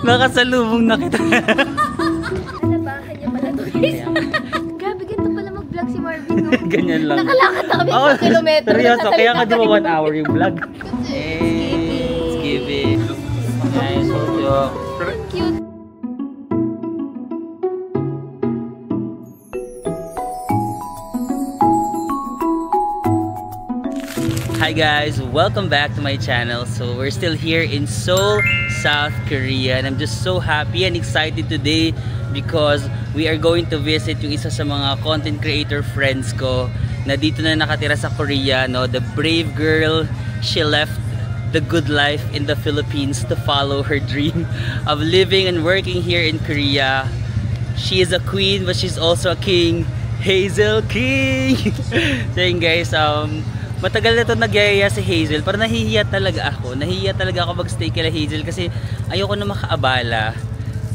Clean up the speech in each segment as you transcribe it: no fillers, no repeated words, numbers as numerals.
Nakasalubong na kita. Nalabahan niya pala to guys. Grabe, ganito pala mag-vlog si Marvin, no? Ganyan lang. Nakalakad na kami sa kilometro. Seryoso, kaya ka di ba 1 hour yung vlog? Skippy. Nice, so Cute. Hi guys, welcome back to my channel. So we're still here in Seoul, South Korea, and I'm just so happy and excited today because we are going to visit yung isa sa mga content creator friends ko na dito na nakatira sa Korea, no? The brave girl, she left the good life in the Philippines to follow her dream of living and working here in Korea. She is a queen but she's also a king. Hazel King. So yun guys, matagal na ito nagyayaya si Hazel. Parang nahihiya talaga ako. Nahihiya talaga ako mag-stay kila Hazel kasi ayoko na makaabala.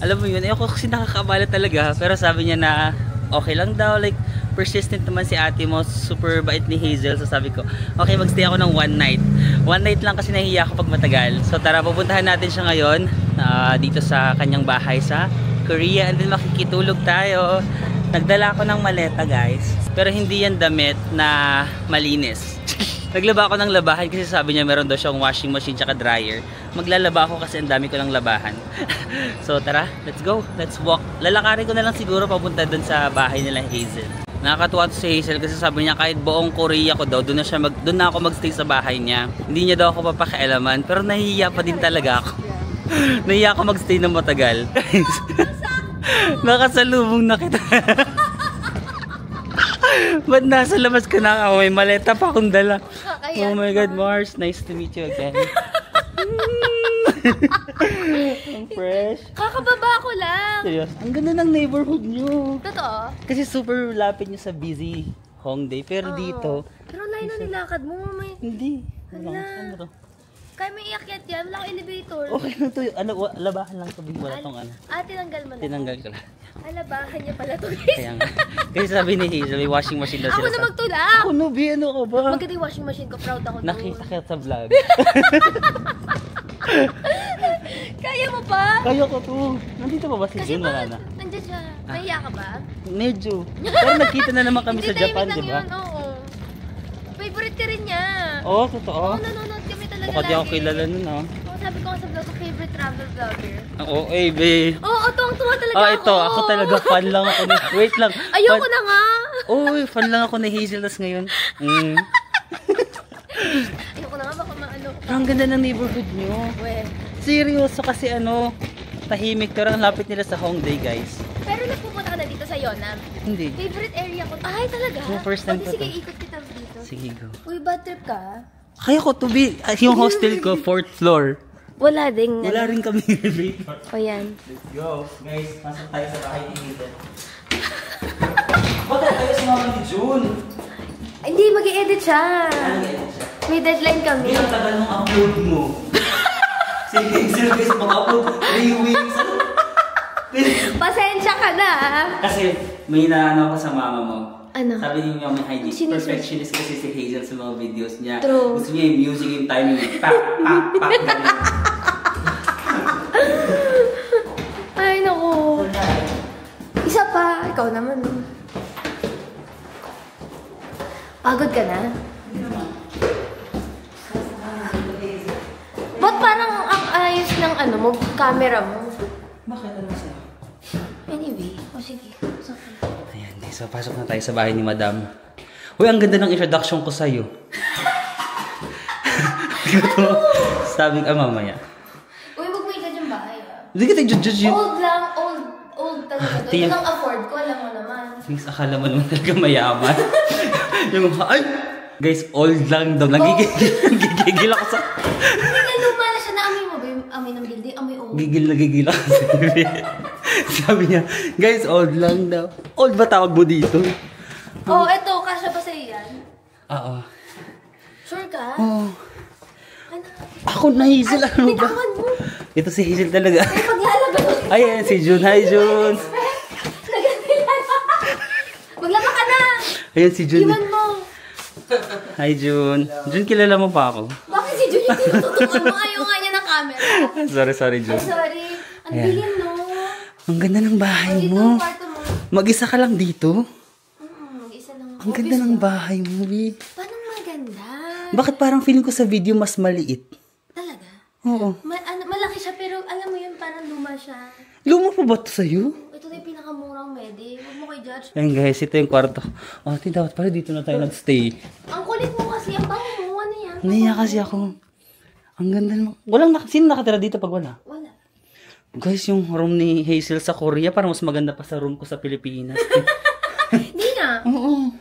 Alam mo yun, ayoko kasi nakakaabala talaga. Pero sabi niya na okay lang daw. Like, persistent naman si ate mo. Super bait ni Hazel. So sabi ko, okay, mag-stay ako ng one night. One night lang kasi nahihiya ako pag matagal. So tara, pupuntahan natin siya ngayon dito sa kanyang bahay sa Korea. And then makikitulog tayo. Nagdala ako ng maleta guys. Pero hindi yan damit na malinis. Naglaba ako ng labahan kasi sabi niya meron daw siyang washing machine tsaka dryer. Maglalaba ako kasi ang dami ko ng labahan. So tara, let's go. Let's walk. Lalakarin ko na lang siguro papunta dun sa bahay nila Hazel. Nakakatuwa to si Hazel kasi sabi niya kahit buong Korea ko daw, doon na ako magstay sa bahay niya. Hindi niya daw ako papakialaman, pero nahihiya pa din talaga ako. Nahihiya ako magstay ng matagal. Nakasalubong na kita. Ba't nasa labas ka na? Oh, may maleta pa akong dala. Oh my God, Mars. Nice to meet you again. Ang fresh. Kakababa ko lang. Serious? Ang ganda ng neighborhood nyo. Totoo? Kasi super lapit nyo sa busy Hongdae. Pero dito... Pero layo na nilakad mo, may... Hindi. Hala. Kaya may iakyat yan. Wala akong elevator. Okay lang to. Ano, labahan lang to. Wala tong ano. Tinanggal mo na. Tinanggal ko lang. Labahan niya pala to guys. Kaya nga. Kasi sabi ni Hazel, may washing machine daw sila. Ako na magtulak. Ako no, B, ano ka ba? Maganda yung washing machine ko. Proud ako doon. Nakita kita sa vlog. Kaya mo pa? Kaya ko to. Nandito pa ba si Jun? Wala na. Nandiyan siya. Nahiya ka ba? Medyo. Pero nagkita na naman kami sa Japan, di ba? Oo. Favorite ka rin niya. Oo, totoo. Oo, nanonood kami talaga Baka di ako kilala nun, ah. Sabi ko sa vlog ko, favorite travel vlogger. Oo, be. Oo, tuwang-tuwa talaga ako. Ito. Ako talaga fan lang ako. Wait lang. Ayoko na nga. Fan lang ako ni Hazel tas ngayon. Ayoko na nga, baka maano. Ang ganda ng neighborhood nyo. Seryoso kasi tahimik. Pero ang lapit nila sa Hongdae, guys. Pero nagpupunta ka na dito sa Yeonnam? Hindi. Favorite area ko. Ay, talaga? First time ko to. Sige, ikot kita dito. Sige, go. Uy, bad trip ka? Kaya ko to be, yung hostel ko, 4th floor. Wala ding. Wala rin kami elevator. O yan. Let's go. Guys, pasok tayo sa bahay ni Hazel. Bakit tayo sumama ni June? Hindi, mag-i-edit siya. Mag-i-edit siya? May deadline kami. Ang tagal ng upload mo. Si Hazel guys, mag-upload 3 weeks. Pasensya ka na. Kasi may naano ko sa mama mo. Ano? Sabi niyo may hygiene. Sinisip. Perfectionist kasi si Hazel sa mga videos niya. True. Gusto niya yung music, yung timing. Pak, pak, pak, ganun. Ay, naku. Isa pa. Ikaw naman. Pagod ka na? Ba't parang ang ayos ng ano mo, camera mo? Bakit ano sa'yo? Anyway, sige. Ayan, so pasok na tayo sa bahay ni Madam. Uy, ang ganda ng introduction ko sa'yo. Sabi ka mamaya. Uy, wag mo i-judge yung bahay ah. Hindi kita judge yun. Old lang, old talaga. Ito lang afford ko, alam mo naman. Things akala mo naman talaga mayaman. Yung, ay! Guys, old lang daw. Nagigigil ako sa... Hindi na luma na siya. Naamoy mo ba yung amoy ng building? Amoy old. Gigil ako. Sabi niya, guys, old lang daw. Old ba tawag mo dito? Oh, eto. Kasya ba sa'yo yan? Oo. Sure ka? Oh. Ako na Hazel. Ano ba? Bitawan mo. Ito si Hazel talaga. Ay, paglalaban mo. Ayan, si June. Hi, June. Maglaba ka na. Ayan, si June. Iwan mo. Hi, June. June, kilala mo pa ako. Bakit si June yung tinututukan mo? Ayaw nga niya ng camera. Sorry, June. Ay, sorry. Ang Ayan. dilim, no? Ang ganda ng bahay Dito mo. ang kwarto mo. Mag-isa ka lang dito? Isa lang. Ang ganda ng bahay mo, eh. Paano maganda? Bakit parang feeling ko sa video mas maliit? Talaga? Oo. Malaki siya, pero alam mo yun, parang luma siya. Luma pa ba ito sa'yo? Ito na yung pinakamurang medi. Huwag mo kayo judge. Ayan guys, ito yung kwarto. Oh, dapat pala dito na tayo nag-stay. Ang kulit mo kasi, ang bango mo. Ano yan? Naiya kasi ako. Ang ganda naman. Sino nakatira dito pag wala? Wala. Guys, yung room ni Hazel sa Korea, parang mas maganda pa sa room ko sa Pilipinas. Hindi na. Oo.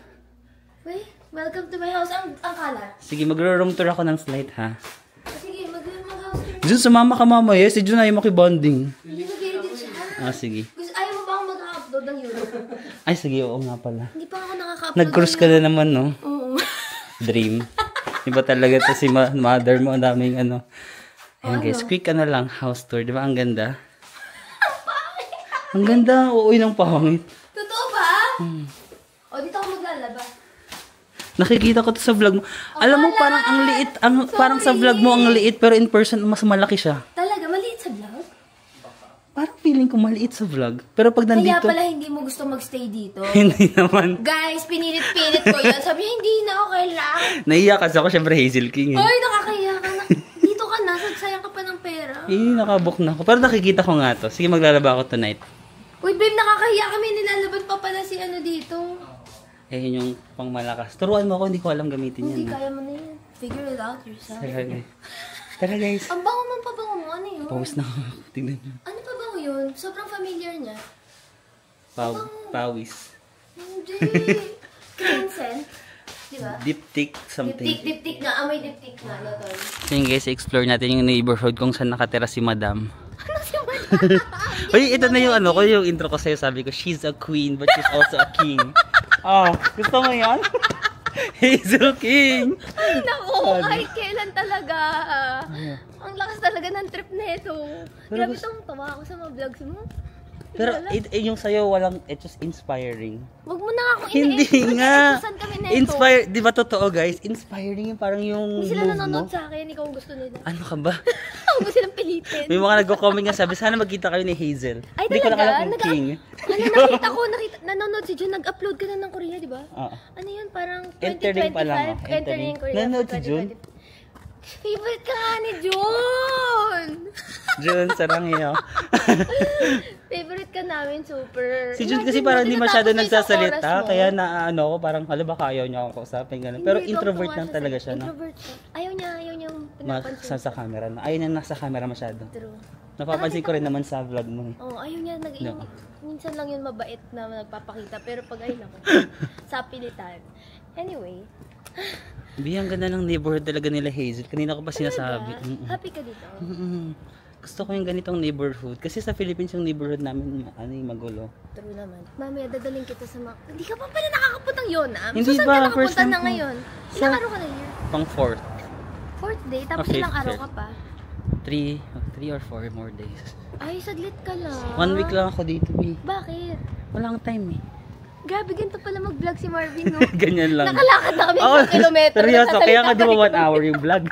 Wait, welcome to my house. Ang kalat. Sige, magro-room tour ako ng slide, ha? Sige, mag-house tour. Jun, sumama ka mamaya. Si Jun ayaw makibonding. Hindi mag-edit siya. Ah, sige. Gusto, ayaw mo ba akong mag-upload ng YouTube? Ay, sige, oo nga pala. Hindi pa ako nakaka-upload. Nag-cruise ka na naman, no? Oo. Dream. Iba talaga to si mother mo. Ang daming ano. Ayan guys, quick ano lang, house tour. Di ba? Ang ganda. Ang ganda. Uuwi ng pangit. Totoo ba? O, dito ako maglalaba. Nakikita ko to sa vlog mo. Alam mo, parang ang liit. Parang sa vlog mo, ang liit. Pero in person, mas malaki siya. Talaga, maliit sa vlog? Parang feeling ko maliit sa vlog. Pero pag Kaya nandito... pala hindi mo gusto magstay dito. Hindi naman. Guys, pinilit-pilit ko yun. Sabi niya, hindi na, okay lang. Naiya kasi ako, syempre Hazel King. Eh. Ay, nakakaya ka na. Dito ka na, sayang ka pa ng pera. Nakabook na ako. Pero nakikita ko nga to. Sige, maglalaba ako tonight. Uy, babe, nakakahiya kami. Nilalaban pa pala si ano dito. Yun yung pangmalakas. Turuan mo ako, hindi ko alam gamitin yan. Hindi, kaya mo na yan. Figure it out yourself. Tara guys. Ang bango man pabango mo. Ano yun? Pawis na ako. Tingnan nyo. Ano pabango yun? Sobrang familiar niya. Pawis. Hindi. Clean scent. Diba? Diptyque something. Diptik nga. Amoy diptik nga. No, tol. So yun guys, explore natin yung neighborhood kung saan nakatira si Madam. Ano si Madam? Uy, ito na yung ano ko, yung intro ko sa'yo. Sabi ko, she's a queen but she's also a king. Oh, gusto mo yan? Hazel King! Ay, naku. Kahit kailan talaga. Ang lakas talaga ng trip na ito. Grabe itong tawa ako sa mga vlogs mo. Pero yung sa'yo, it's just inspiring. Wag mo na ako Hindi nga. Saan kami neto? Inspire, di ba totoo guys? Inspiring yung parang yung Hindi sila move mo. nanonood sa akin. Ikaw ang gusto nila. Ano ka ba? Huwag mo silang pilitin. May mga nagko-comment nga sabi, sana magkita kayo ni Hazel. Ay, Hindi ko talaga? nakalap yung King. Nanonood si Jun. Nag-upload ka na ng Korea, di ba? Oo. Ano yun? Parang 2025. Entering pa lang, oh. Entering Korea. Nanonood si Jun? Favorite ka nga ni Jun! Jun, sarang iyo. Favorite ka namin, super. Si Jun kasi Imagine parang mo, hindi masyado tinatapos mo isang nagsasalita. oras mo. Kaya naano ko, parang hala baka ayaw niya akong kausapin. Ganun. Pero Hindi, introvert tuwang-tuwa lang talaga siya. No? Introvert siya. Ayaw niya yung pinapansin. Sa camera. No? Ayaw niya nasa camera masyado. True. Napapansin ko rin naman sa vlog mo. Oo, ayaw niya. No. Minsan lang yun mabait na nagpapakita. Pero pag ay naman, sa pilitan. Anyway. Bi, ang ganda ng neighborhood talaga nila Hazel. Kanina ko pa sinasabi. Talaga? Happy ka dito? Gusto ko yung ganitong neighborhood. Kasi sa Philippines yung neighborhood namin magulo. True naman. Mamaya, dadaling kita sa mga... Hindi ka pa pala nakakapuntang Yonam? Hindi So, saan ba? ka First nakapunta time na ko. ngayon? Sa- Ilang araw ka na here? Pang 4th. Fourth day? Tapos Okay, ilang araw fair. ka pa? 3 or 4 more days. Ay, saglit ka lang. 1 week lang ako dito, Bi. Bakit? Walang time eh. Grabe, ganito pala mag-vlog si Marvin, no? Ganyan lang. Nakalakad na kami isang kilometro. Seryoso, kaya nga di ba 1 nagsasalita hour yung vlog?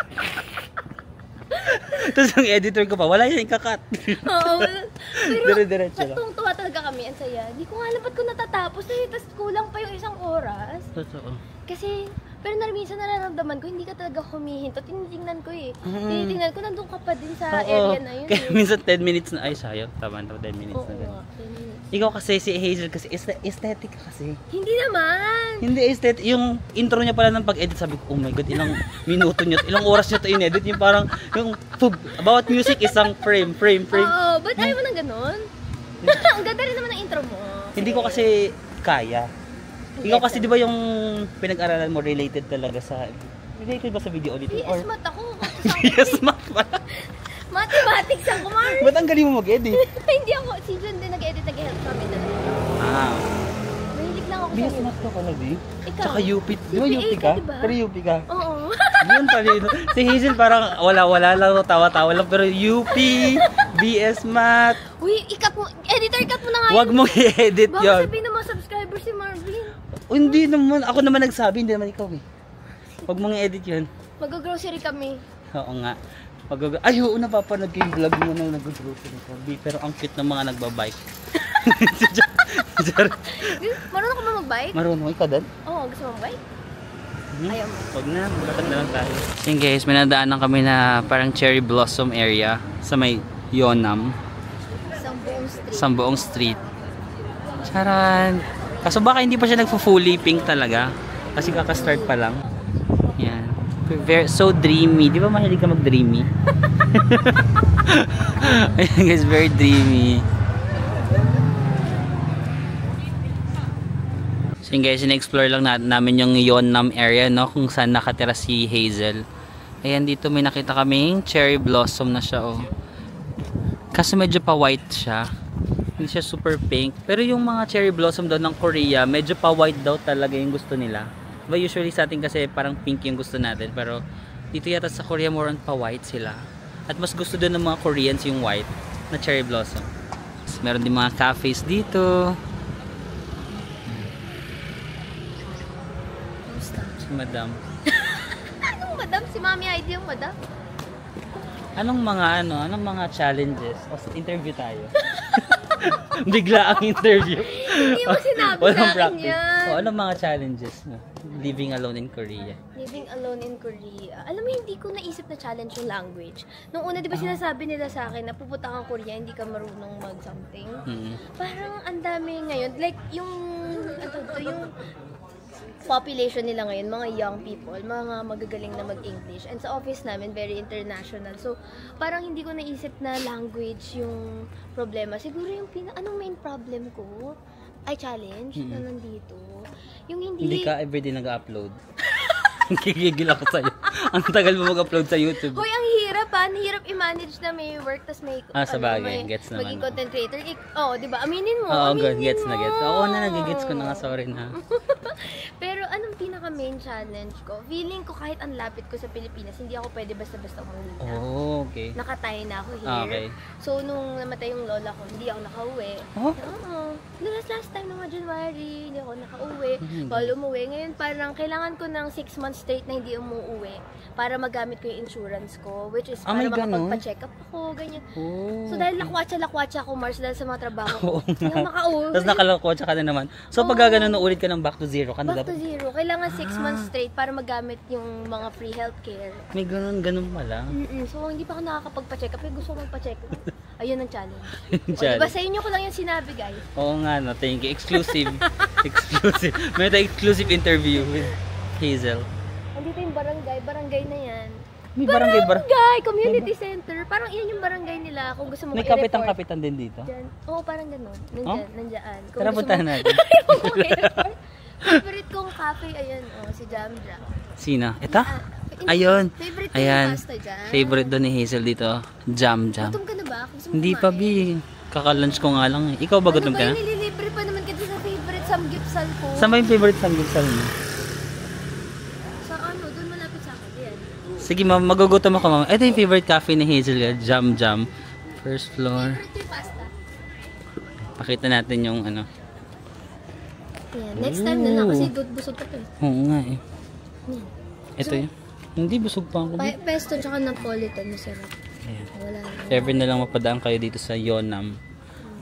Tapos yung editor ko pa, wala yan, ikakat. Oo. Pero, Dire-diretso lang. tuwa talaga kami. Ang saya. Di ko nga alam ba't ko natatapos. Tapos kulang pa yung isang oras. Totoo. Kasi, pero minsan nararamdaman ko, hindi ka talaga humihinto. Tinitingnan ko eh. Tinitingnan ko, nandun ka pa din sa area na yun. Kaya minsan 10 minutes na, ay sayang, tama na 10 minutes Oo na nga, ganun. Ikaw kasi, si Hazel kasi, aesthetic ka kasi. Hindi naman. Hindi aesthetic, yung intro niya pala ng pag-edit, sabi ko, oh my god, ilang minuto niya, ilang oras niya to in-edit, yung parang, yung, bawat music isang frame. Oo, ba't ayaw mo ng ganun? Ang ganda rin naman ng intro mo. Hindi ko kasi kaya. Ikaw kasi di ba yung pinag-aralan mo related talaga sa, related ba sa video editing? BS Math ako. BS Math pala. Mathematics ako, Mar. Ba't ang galing mo mag-edit? Hindi ako. Si John din nag-edit, nag-help kami talaga. Ah. Mahilig lang ako BS sa Math ka pala, di? Ikaw? Tsaka UP. Di ba UP UP ka, ka? diba? Pero UP ka. Oo. Yun pala yun. Si Hazel parang wala lang, tawa-tawa lang. Pero UP, BS Math. Uy, ikat mo. Editor, ikat mo na nga Huwag mong i-edit Baka yun. sabihin ng mga subscribers si Marvin. Oh, hindi naman. Ako naman nagsabi, hindi naman ikaw eh. Huwag mong i-edit yun. Mag-grocery kami. Oo nga. Ay, oo, napapanood ko yung vlog mo na nag-grocery ka. Pero ang cute ng mga nagbabike. Marunong ka ba mag-bike? Marunong ka din? Oo, gusto mo mag-bike? Ayaw mo. Huwag na, magkakad na lang tayo. So guys, may nadaanan kami na parang cherry blossom area sa may Yonam. Sambuong Street. Charan! Kaso baka hindi pa siya nagpo-fully pink talaga. Kasi kaka-start pa lang. Yan. So dreamy. Di ba mahilig ka mag-dreamy? Ayan guys, very dreamy. So yun guys, in-explore lang namin yung Yonnam area, no? Kung saan nakatira si Hazel. Ayan, dito may nakita kaming cherry blossom na siya, oh. Kasi medyo pa white siya. Hindi siya super pink. Pero yung mga cherry blossom daw ng Korea, medyo pa white daw talaga yung gusto nila. Diba usually sa atin kasi parang pink yung gusto natin. Pero dito yata sa Korea more on pa white sila. At mas gusto doon ng mga Koreans yung white na cherry blossom. Meron din mga cafes dito. Si Madam. Anong Madam? Si Mami ID yung Madam? Anong mga challenges? O interview tayo. Bigla ang interview. Hindi mo sinabi sa akin yan. O anong mga challenges mo? Living alone in Korea. Living alone in Korea. Alam mo, hindi ko naisip na challenge yung language. Nung una, di ba sinasabi nila sa akin na pupunta kang Korea, hindi ka marunong mag-something? Parang ang dami ngayon. Like, yung population nila ngayon, mga young people, mga magagaling na mag-English. And sa office namin, very international. So, parang hindi ko naisip na language yung problema. Siguro yung anong main problem ko? Ay, challenge na nandito. Yung Hindi ka everyday nag-upload. Kikigil ako sa'yo. Ang tagal mo mag-upload sa YouTube. Hoy, ang hirap ha. Hirap i-manage na may work, tas may... sabagay. Gets naman. Maging content creator. Di ba? Aminin mo. Oo, aminin gets mo. na gets. Oo na, nagigets ko na nga. Sorry na. Pero anong pinaka-main challenge ko? Feeling ko kahit ang lapit ko sa Pilipinas, hindi ako pwede basta-basta umuwi na. Oh, okay. Nakatay na ako here. Okay. So, nung namatay yung lola ko, hindi ako nakauwi. Oh? Oo. Last time naman January, hindi ako nakauwi. Bawal umuwi. Ngayon parang kailangan ko ng 6 months straight na hindi umuwi para magamit ko yung insurance ko. Which is para makapagpa-check up ako, ganyan. Oh, so, dahil lakwatsa ako, Mars, dahil sa mga trabaho ko. Hindi ako makauwi. Tapos nakalakotsa ka na naman. So, pag gano'n na ulit ka ng back to zero ka na Back to zero. Kailangan 6 months straight para magamit yung mga free healthcare. May ganun pala. So, hindi pa ako nakakapagpa-check up. Gusto ko magpa-check up. Ayun ang challenge. Challenge. Diba sa inyo ko lang yung sinabi, guys? Oo nga, no. Thank you. Exclusive. Exclusive. May exclusive interview with Hazel. Andito yung barangay. Barangay na yan. May barangay. Community center. Parang iyan yung barangay nila. Kung gusto mo may kapitan din dito. Oo, parang gano'n. Nandiyan. Tara, puntahan natin. Favorite kong cafe, ayan, si Jam Jam. Sino? Ito? Ayun. Favorite ko Ayan. yung pasta dyan. Favorite doon ni Hazel dito. Jam Jam. Gutom ka na ba? Gusto mo Hindi pa, Bi. Kaka-lunch ko nga lang. Ikaw ba gutom ka na? Nililibre pa naman kasi sa favorite samgipsal ko. Saan ba yung favorite samgipsal mo? Sa doon malapit sa akin. Yan. Sige, magugutom ako, mama. Ito yung favorite cafe ni Hazel, Jam Jam. First floor. Favorite ko yung pasta. Pakita natin yung ano. Yan. Next time na lang kasi busog ka to. Oo nga eh. Yan. Ito yun. Hindi, busog pa ako. Pesto tsaka Napolitan, masarap. Ayan. Wala na. Ever na lang mapadaan kayo dito sa Yonnam.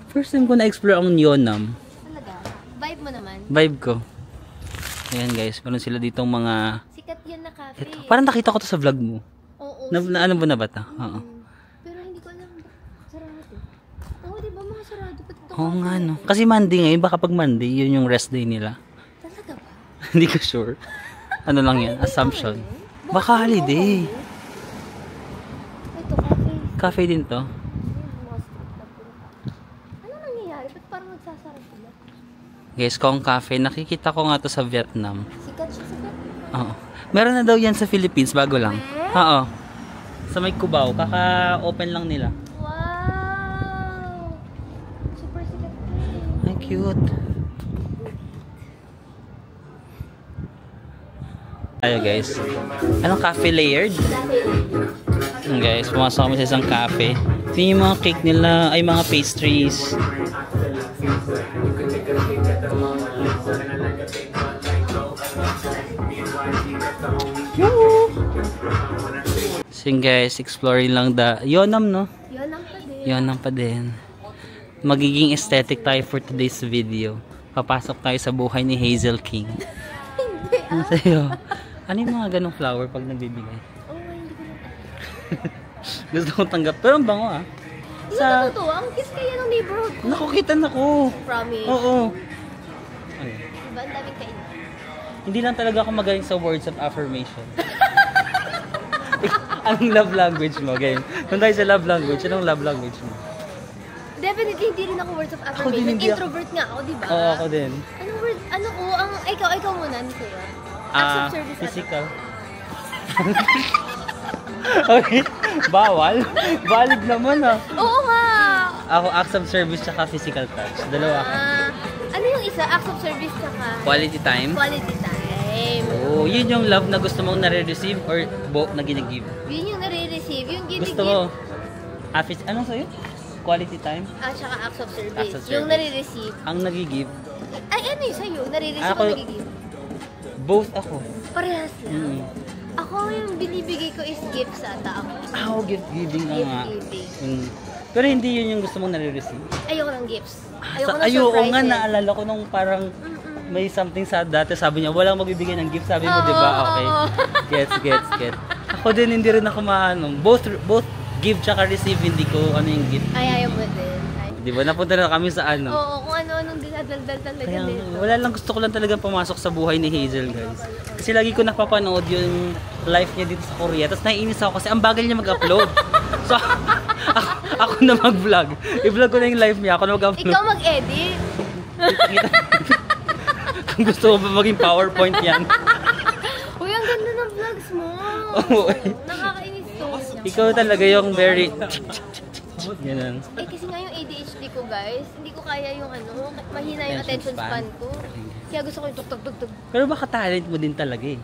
First time ko na-explore ang Yonnam. Talaga? Vibe mo naman? Vibe ko. Ayan guys, meron sila ditong mga... Sikat yan na cafe. Ito, parang nakita ko to sa vlog mo. Oo. Ano ba na ba ito? Oo. Pero hindi ko alam. Sarado. Oo, di ba mga sarado? Oo nga no. Kasi Monday ngayon, baka pag Monday, yun yung rest day nila. Talaga ba? Hindi ko sure. Ano lang yan? Assumption. Baka holiday. Ito, cafe. Cafe din to. Ano nangyayari? Ba't parang nagsasarap sila? Guys, Kong Cafe, nakikita ko nga to sa Vietnam. Sikat siya sa Vietnam. Oo. Meron na daw yan sa Philippines, bago lang. Oo. Sa may Cubao, kaka-open lang nila. Wow! Super sikat ko. Ay, cute. Ayo guys. Anong cafe layered? Guys, pumasok kami sa isang cafe. Ito yung mga cake nila, ay mga pastries. So So yun guys, exploring lang Yonam, no? Yonam pa din. Yonam pa din. Magiging aesthetic tayo for today's video. Papasok tayo sa buhay ni Hazel King. Hindi Ano sa'yo? Ano yung mga ganong flower pag nabibigay? Oh, hindi ko lang. Gusto kong tanggap. Pero ang bango, ah. Hindi ko natutuwa. Ang kiss kaya ng neighborhood ko. Nakukita na ko. Promise. Oo. Ano? Diba? Ang daming kainin. Hindi lang talaga ako magaling sa words of affirmation. Anong love language mo? Ganyan. Kung tayo sa love language, anong love language mo? Definitely hindi rin ako words of Ako din, affirmation. hindi ako. Introvert nga ako, di ba? Oo, ako din. Anong word? Ano ko? Ikaw muna. Ano sa'yo? Acts of service. Physical. Okay. Bawal? Valid naman, ah. Oo nga! Ako, acts of service tsaka physical touch. Dalawa. Ano yung isa? Acts of service tsaka Quality time? quality time. Oh, yun yung love na gusto mong nare-receive or na gine-give? Yun yung nare-receive. Yung gine-give. Gusto mo? Anong sa'yo? Quality time? Tsaka acts of service. Acts of Yung service. nare-receive. Ang nag-give? Ay, ano yung sa'yo? Nare-receive Ako- o nag-give? Both ako. Parehas lang. Mm. Ako yung binibigay ko is gifts ata ako. Gift giving na nga. Gift giving. Mm. Pero hindi yun yung gusto mong nare-receive. Ayoko ng gifts. Ayoko Ayoko ng nga, surprises. naalala ko nung parang may something sa dati, sabi niya, walang magbibigay ng gift, sabi mo, Oo, di ba? oo, Okay. oo. Gets. Ako din, hindi rin ako maano. Both give tsaka receive, hindi ko ano yung gift. Ayaw mo din. Di ba? Napunta na kami sa ano. Oo, kung ano-anong dinadaldal talaga Kaya dito. wala lang, gusto ko lang talaga pumasok sa buhay ni Hazel, guys. Kasi lagi ko napapanood yung life niya dito sa Korea. Tapos naiinis ako kasi ang bagal niya mag-upload. So, ako na mag-vlog. I-vlog ko na yung life niya. Ako na mag-upload. Ikaw mag-edit. Kung gusto mo ba maging PowerPoint yan. Uy, ang ganda ng vlogs mo. Oo. Nakakainis to. Ikaw talaga yung very... Ganun. Kasi nga yung ADHD ko, guys, hindi ko kaya yung mahina yung attention span ko. Kaya gusto ko yung tug-tug-tug-tug. Pero baka talent mo din talaga eh.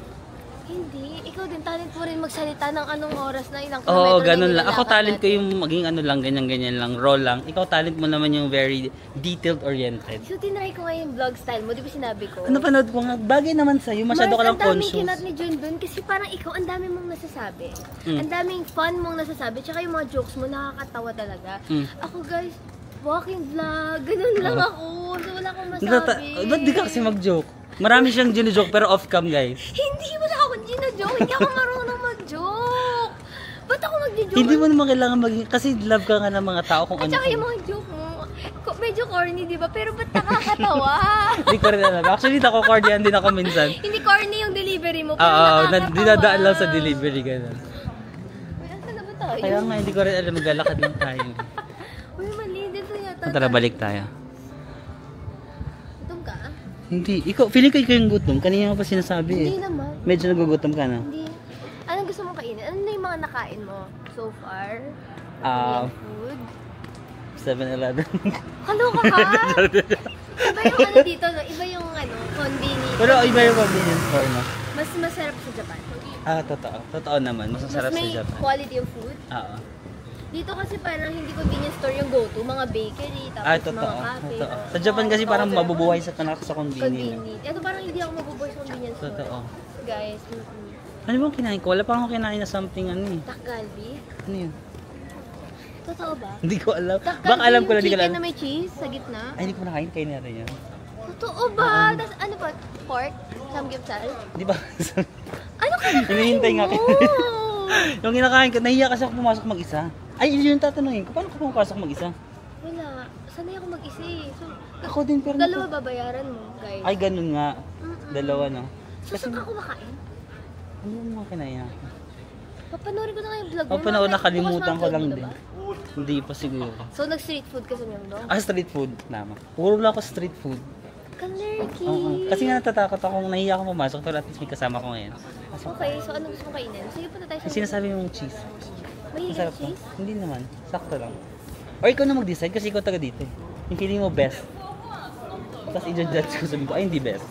Hindi. Ikaw din, talent mo rin magsalita ng anong oras na ilang Oo, kilometro ganun na lang. Ako nilalakad talent ko natin. yung maging ano lang, ganyan-ganyan lang, raw lang. Ikaw talent mo naman yung very detailed-oriented. So, tinry ko nga yung vlog style mo. Di ba sinabi ko? Napanood ko nga, bagay naman sa'yo, masyado ka lang Ang daming conscious. kinat ni Jun dun kasi parang ikaw, ang dami mong nasasabi. Mm. Ang daming fun mong nasasabi. Tsaka yung mga jokes mo, nakakatawa talaga. Mm. Ako guys, walking vlog, ganun lang ako. So wala akong masabi. Ba't di ka kasi mag-joke? Marami siyang gino-joke pero off-cam, guys. Hindi, wala ako gino-joke. Hindi ako marunong mag-joke. Ba't ako mag-joke? Hindi mo naman kailangan maging, kasi love ka nga ng mga tao kung At ano. saka yung mga joke mo, medyo corny, di ba? Pero ba't nakakatawa? Hindi ko rin alam. Actually, nako-cordian din ako minsan. Hindi corny yung delivery mo, pero Oo, nakakatawa. dinadaan lang sa delivery, gano'n. Uy, asan na ba tayo? Kaya nga, hindi ko rin alam, maglalakad lang tayo. Uy, mali. Dito yata. Tara, balik tayo. Gutom ka? Hindi, feeling ko ikaw yung gutom. Kanina mo pa sinasabi eh. Hindi naman. Medyo nagugutom ka na. Hindi. Anong gusto mong kainin? Ano na yung mga nakain mo so far? Ah, Korean food? 7-Eleven. Kaloka ka? Iba yung ano dito, no? Iba yung convenience. Pero iba yung convenience store mo. Mas masarap sa Japan. Totoo. Totoo naman. Mas masarap Mas sa may Japan. quality of food. Oo. Dito kasi parang hindi convenience store yung go-to. Mga bakery, tapos Totoo. mga cafe. Totoo. Sa Japan kasi parang mabubuhay sa convenience. Convenient. Ito parang hindi ako mabubuhay sa convenience store. Totoo. Guys, Ano bang kinain ko? Wala pa akong kinain na something ano eh. Takgalbi? Ano yun? Totoo ba? Hindi ko alam. Takgalbi Baka alam ko lang, yung di ko chicken alam. na may cheese sa gitna? Ay, hindi ko nakain. Kain na rin yan. Totoo ba? Tas ano pa? Pork? Samgyeopsal? Di ba? Ano ka nakain Hinihintay nga mo? Yung kinakain ko, nahiya kasi ako pumasok mag-isa. Ay, yun yung tatanungin ko. Paano ka pumapasok mag-isa? Wala. Sanay ako mag-isa eh. So, Ako din, pero... dalawa babayaran mo, guys. Ay, ganun nga. Dalawa, no? So, saan ka kumakain? Ano yung mga kinain? Papanoorin ko na nga yung vlog mo. Papanood, Bukas nakalimutan ko ma-upload lang mo, din. diba? Hindi pa siguro. So, nag-street food ka sa Myeongdong? Street food naman. Puro lang ako street food. Kalerki! Oo. Kasi nga natatakot akong nahiya akong pumasok, pero at least may kasama ko ngayon. Okay, so ano gusto mong kainin? Sige, punta tayo sa... Yung sinasabi mong cheese. Mahilig Masarap ka to. cheese? Hindi naman. Sakto lang. Or ikaw na mag-decide kasi ikaw taga dito. Yung feeling mo best. Tapos i-judge ko, sabi ko, ay hindi best.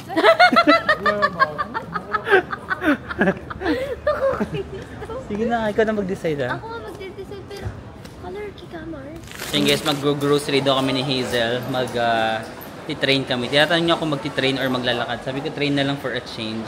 Sige na, ikaw na mag-decide ha. Ako nga mag-decide, pero kalerki ka, Mars. So yun guys, mag-grocery daw kami ni Hazel. Ti-train kami. Tinatanong niya kung magti-train or maglalakad. Sabi ko, train na lang for a change.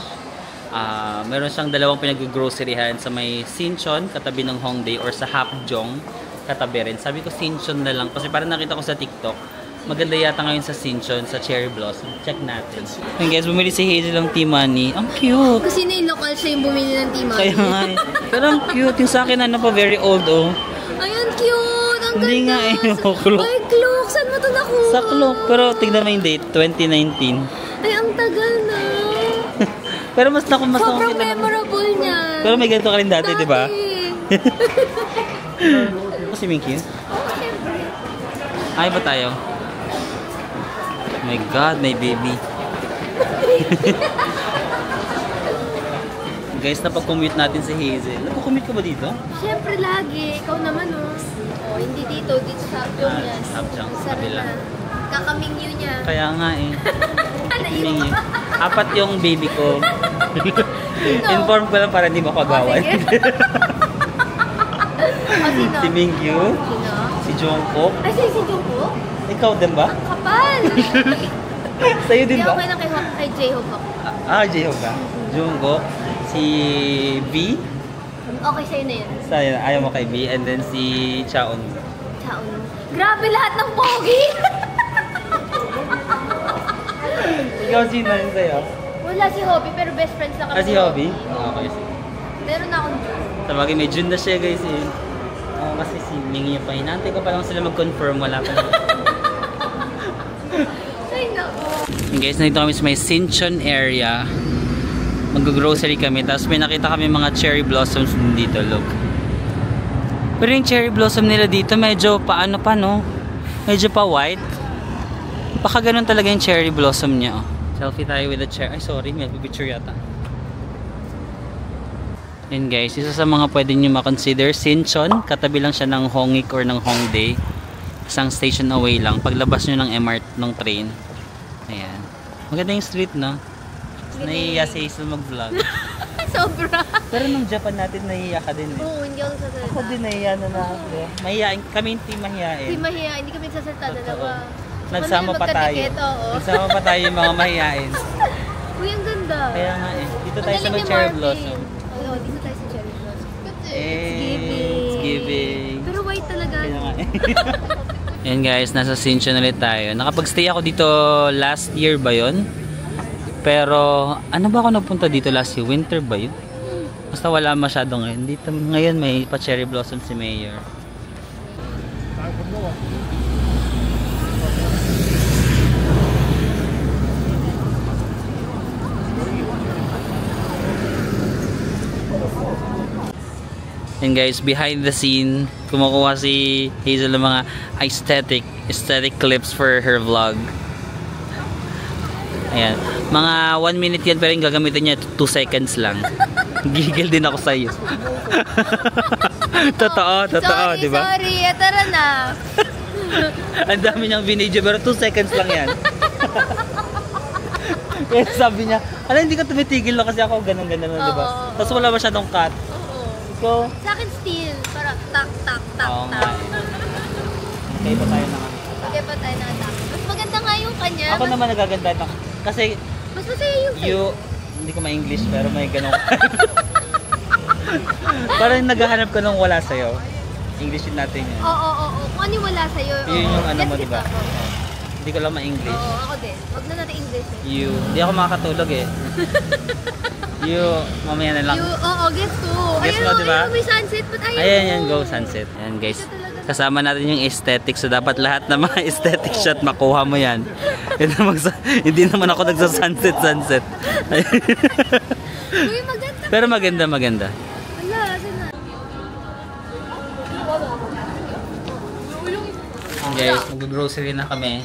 Meron siyang dalawang pinag-groceryhan sa may Sinchon, katabi ng Hongdae, or sa Hapjeong, katabi rin. Sabi ko Sinchon na lang kasi parang nakita ko sa TikTok. Maganda yata ngayon sa Sinchon, sa Cherry Blossom. Check natin. And guys, bumili si Hazel ng tea money. Ang cute! Kasi na yung local siya yung bumili ng tea money. Kaya nga eh. Pero ang cute. Yung sa akin ano pa, very old oh. Ayun, cute! Ang Hindi ganda! nga eh, clock. Ay, clock! Saan mo ito nakuha? Sa clock. Pero tignan mo yung date, 2019. Ay, ang tagal na! Pero mas Sobrang memorable niya. Pero may ganito ka rin dati, di ba? Kasi Minky? Oo, syempre. Ay ba tayo? Oh my God, may baby. Guys, napag-commute natin si Hazel. Nagko-commute ka ba dito? Syempre lagi. Ikaw naman, oh. Oh, hindi dito. Dito sa Hapjeong yan. Hapjeong, Sarap kabila. na. Kakamingyo niya. Kaya nga eh. Naiwan. Apat yung baby ko. Inform ko lang para hindi makagawan. Sino? Si Mingyu, Sino? si Jungkook. Ay, si Jungkook? Ikaw din ba? Ang kapal! Sa'yo din Hindi ba? okay lang kay J-Hope ako. J-Hope ka. Jungkook, si V. Okay sa'yo na yun. Sa'yo, ayaw mo kay V. And then si Chaon. Chaon. Grabe lahat ng pogi! Ikaw sino yun sa'yo? Wala si Hobby, pero best friends na kami. Si Hobby? Okay. Meron na akong June. Sabagay, may June na siya guys eh. Kasi si Mingy pa. Hinantay ko pa lang sila mag-confirm. Wala pa. Ay, nako. Guys, nandito kami sa may Sinchon area. Mag-grocery kami. Tapos may nakita kami mga cherry blossoms dito. Look. Pero yung cherry blossom nila dito medyo paano pa no? Medyo pa white. Baka ganun talaga yung cherry blossom niya. Oh. Selfie tayo with the cherry. Ay sorry, may picture yata. Yan guys, isa sa mga pwede nyo makonsider, Sinchon, katabi lang siya ng Hongik or ng Hongdae. Isang station away lang, paglabas nyo ng MRT, ng train. Ayan. Maganda yung street, no? Nahihiya si Hazel mag-vlog. Sobra. Pero nung Japan natin, nahihiya ka din eh. Oo, hindi ako sasalita. Ako din nahihiya na ako. Mahihiyain, kami hindi mahihiyain. Hindi mahiya, hindi kami sasalita dalawa. Nagsama pa tayo. Oo. Nagsama pa tayo yung mga mahihiyain. Uy, ang ganda. Kaya nga eh. Dito tayo sa Ang may galing ni cherry Marvin. blossom. Oo, dito tayo sa cherry blossom. It's giving. Pero white talaga. Kaya nga eh. Yan guys, nasa Sinchon ulit tayo. Nakapag-stay ako dito last year ba yun? Pero ano ba ako nagpunta dito last year? Winter ba yun? Basta wala masyado ngayon. Dito ngayon may pa cherry blossom si Mayor. And guys, behind the scene, kumukuha si Hazel ng mga aesthetic clips for her vlog. Ayan. Mga 1 minute yan, pero yung gagamitin niya 2 seconds lang. Gigil din ako sa'yo. Totoo, di ba? Sorry, tara na. Ang dami niyang binidyo, pero 2 seconds lang yan. Kaya sabi niya, hindi ka tumitigil na kasi ako ganun-ganun, di ba? Tapos wala masyadong cut. Sa akin still, para tak. Oo nga. Okay pa tayo na Okay pa tayo na tak. Mas maganda nga yung kanya. Ako naman nagaganda ito. Kasi mas masaya yung hindi ko ma-English pero may ganun. Parang naghahanap ka nung wala sa'yo. Englishin natin yun. Oo. Kung ano yung wala sa'yo. Yun yung ano mo, Gets diba? kita. Hindi ko lang ma-English. Oo, ako din. Huwag na natin English eh. Hindi ako makakatulog eh. Mamaya na lang. Gets ko. Gets mo, diba? May sunset. But Ayan, go sunset. Ayan guys. Kasama natin yung aesthetic. So dapat lahat ng mga aesthetic shot makuha mo yan. Hindi naman ako nagsa-sunset. Uy, maganda. Pero maganda. Wala, saan na? Guys, mag-grocery na kami.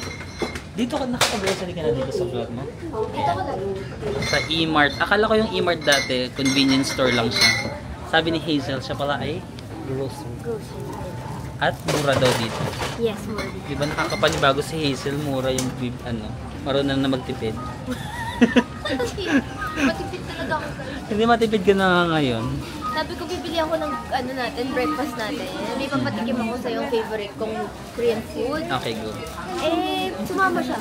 Dito ka nakaka-grocery ka na dito sa vlog mo? Dito ko lang. Sa E-Mart. Akala ko yung E-Mart dati, convenience store lang siya. Sabi ni Hazel, siya pala ay grocery. At mura daw dito. Yes, more. Di ba nakakapanibago si Hazel, mura yung marunong na magtipid. Matipid talaga ako sa'yo. Hindi matipid ka na ngayon. Sabi ko, bibili ako ng breakfast natin. May papatikim ako sa yung favorite kong Korean food. Okay, go. Sumama siya.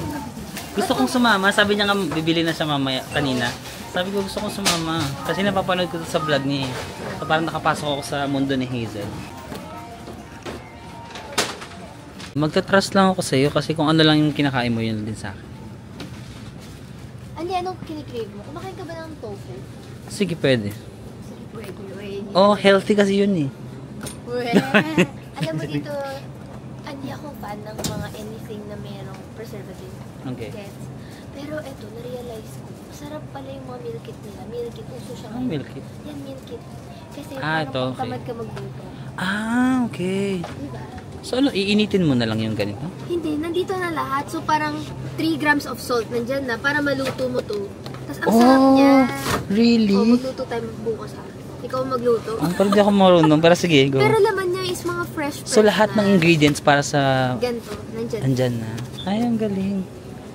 Gusto kong sumama. Sabi niya nga, bibili na siya mamaya kanina. Sabi ko gusto ko sumama. Kasi napapanood ko sa vlog niya eh. So, parang nakapasok ako sa mundo ni Hazel. Magta-trust lang ako sa iyo kasi kung ano lang yung kinakain mo, yun din sa akin. Andi, anong kinikrave mo? Kumakain ka ba ng tofu? Sige, pwede. Sige, pwede. Oh, healthy kasi yun eh. Pwede. Alam mo dito, hindi ako fan ng mga anything na mayroong preservative. Okay. Gets? Pero eto, na-realize ko, masarap pala yung mga meal kit nila. Meal kit, uso siya Ang milk kit. Yan, meal kit. Kasi Ah, ito, parang okay. tamad ka magluto. Ah, okay. Diba? So ano, iinitin mo na lang yung ganito? Hindi, nandito na lahat. So parang 3 grams of salt nandyan na para maluto mo to. Tapos ang sarap niya. Really? Magluto tayo bukas ha. Ikaw magluto. Parang di ako marunong. Pero sige, go. Pero laman niya is mga fresh So lahat ng ingredients para sa... ganito, nandyan. Andyan na. Ay, ang galing.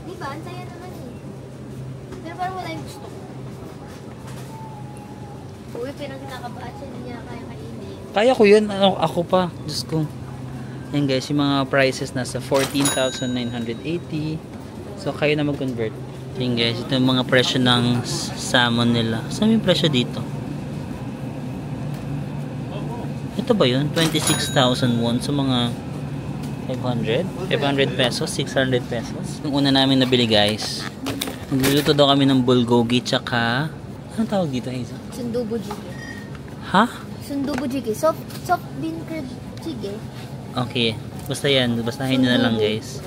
Diba? Ang saya naman eh. Pero parang wala yung gusto ko. Uy, pero kinakabahan siya, hindi niya kaya kainin. Kaya ko yun. Ako pa. Diyos ko. Yan guys, yung mga prices nasa 14,980. So, kayo na mag-convert. Yan guys, ito yung mga presyo ng salmon nila. Saan yung presyo dito? Ito ba yun? 26,000 won. So, mga 500? 500 pesos? 600 pesos? Yung una namin nabili guys, nagluluto daw kami ng bulgogi tsaka... Anong tawag dito, Hazel? Sundubu jjigae. Ha? Sundubu jjigae. Soft bean curd jjigae. Okay. Basta yan. Bastahin nyo na lang guys.